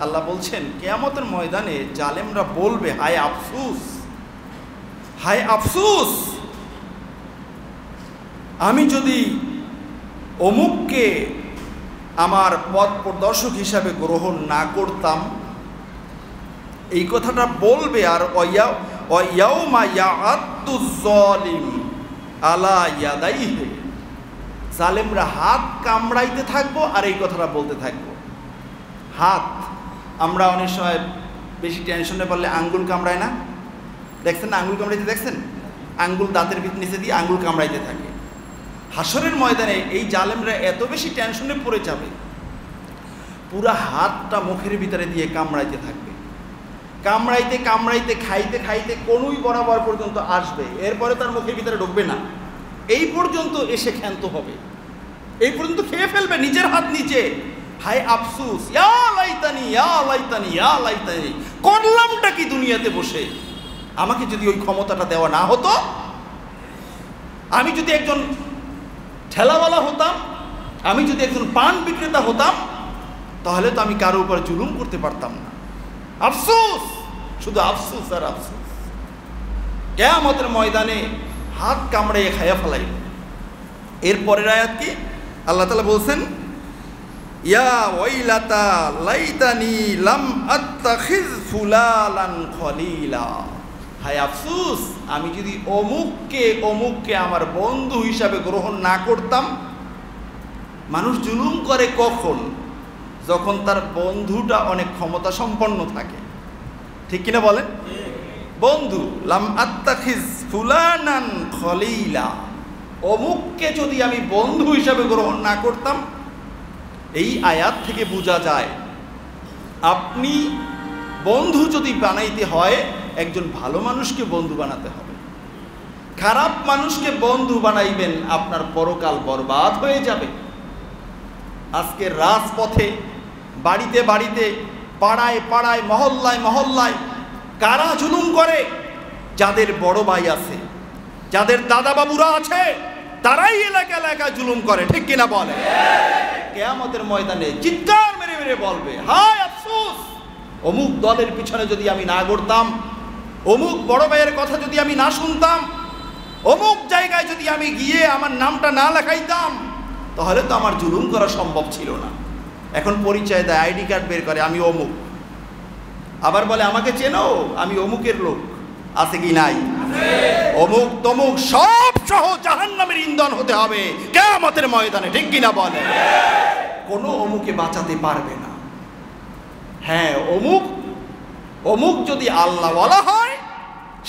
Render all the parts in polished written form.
আল্লাহ বলছেন কিয়ামতের ময়দানে জালেমরা বলবে, হায় আফসোস, হায় আফসোস, আমি যদি অমুককে আমার পথ প্রদর্শক হিসাবে গ্রহণ না করতাম। এই কথাটা বলবে। আর ওয়ায়াউমা ইয়াআদ্দু যালিম আলা ইয়াদাইহি, জালেমরা হাত কামড়াইতে থাকবো আর এই কথাটা বলতে থাকবো। হাত, আমরা অনেক সময় বেশি টেনশনে পড়লে আঙ্গুল কামড়ায় না, দেখছেন না? আঙ্গুল কামড়াইতে দেখছেন? আঙ্গুল দাঁতের নিচে দিয়ে আঙ্গুল কামড়াইতে থাকে। হাসরের ময়দানে এই জালেমরা এত বেশি টেনশনে পড়ে যাবে, পুরা হাতটা মুখের ভিতরে দিয়ে কামড়াইতে থাকবে। কামড়াইতে কামড়াইতে খাইতে খাইতে কোনুই বরাবর পর্যন্ত আসবে, এরপরে তার মুখের ভিতরে ঢুকবে না। এই পর্যন্ত এসে ক্ষান্ত হবে, এই পর্যন্ত খেয়ে ফেলবে নিজের হাত নিচে। হায় আফসোস, ইয়া লাইতানি ইয়া লাইতানি ইয়া লাইতানি, করলামটা কি দুনিয়াতে বসে? আমাকে যদি ওই ক্ষমতাটা দেওয়া না হতো, আমি যদি একজন ঠেলাওয়ালা হতাম, আমি যদি একজন পান বিক্রেতা হতাম, তাহলে তো আমি কারো উপর জুলুম করতে পারতাম না। আফসোস, শুধু আফসোস আর আফসোস। কিয়ামতের ময়দানে হাত কামড়ে খায়া ফেলাই। এরপরের আয়াত কি? আল্লাহ তাআলা বলছেন, ইয়া ওয়াইলাতা লাইতানি লাম আত্তাখিজ ফুলালান খলিলা, হায় আফসোস, আমি যদি অমুককে আমার বন্ধু হিসাবে গ্রহণ না করতাম। মানুষ জুলুম করে কখন? যখন তার বন্ধুটা অনেক ক্ষমতা সম্পন্ন থাকে, ঠিক কিনা বলেন? বন্ধু, লাম আত্তাখিজ ফুলানান খলিলা, অমুককে যদি আমি বন্ধু হিসাবে গ্রহণ না করতাম। এই আয়াত থেকে বোঝা যায়, আপনি বন্ধু যদি বানাইতে হয়, একজন ভালো মানুষকে বন্ধু বানাতে হবে। খারাপ মানুষকে বন্ধু বানাইবেন, আপনার পরকাল বরবাদ হয়ে যাবে। আজকে রাজপথে, বাড়িতে বাড়িতে, পাড়ায় পাড়ায়, মহল্লায় মহল্লায় কারা জুলুম করে? যাদের বড় ভাই আছে, যাদের দাদা বাবুরা আছে, তারাই এলাকা এলাকায় জুলুম করে, ঠিক কিনা বলে? কিয়ামতের ময়দানে চিৎকার মেরে মেরে বলবে, হায় আফসোস, অমুক দলের পিছনে যদি আমি না ঘুরতাম, অমুক বড় ভাইয়ের কথা যদি আমি না শুনতাম, অমুক জায়গায় যদি আমি গিয়ে আমার নামটা না লেখাইতাম, তাহলে তো আমার জুলুম করা সম্ভব ছিল না। এখন পরিচয় দেয়, আইডি কার্ড বের করে, আমি অমুক। আবার বলে, আমাকে চেনো, আমি অমুকের লোক। আছে কি নাই? অমুক তমুক সব সহ জাহান্নামের ইন্ধন হতে হবে কিয়ামতের ময়দানে, ঠিক কিনা বলে? কোনো অমুকে বাঁচাতে পারবে না। হ্যাঁ, অমুক যদি আল্লাহওয়ালা হয়,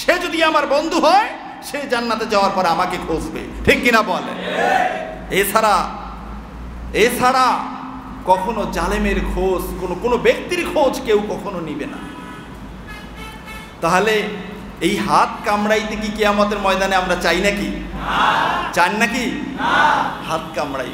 সে যদি আমার বন্ধু হয়, সে জান্নাতে যাওয়ার পর আমাকে খুঁজবে, ঠিক কিনা বলে? এছাড়া কখনো জালেমের খোঁজ, কোনো ব্যক্তির খোঁজ কেউ কখনো নিবে না। তাহলে এই হাত কামড়াইতে কি কিয়ামতের ময়দানে আমরা চাই নাকি? চান নাকি? হাত কামড়াই।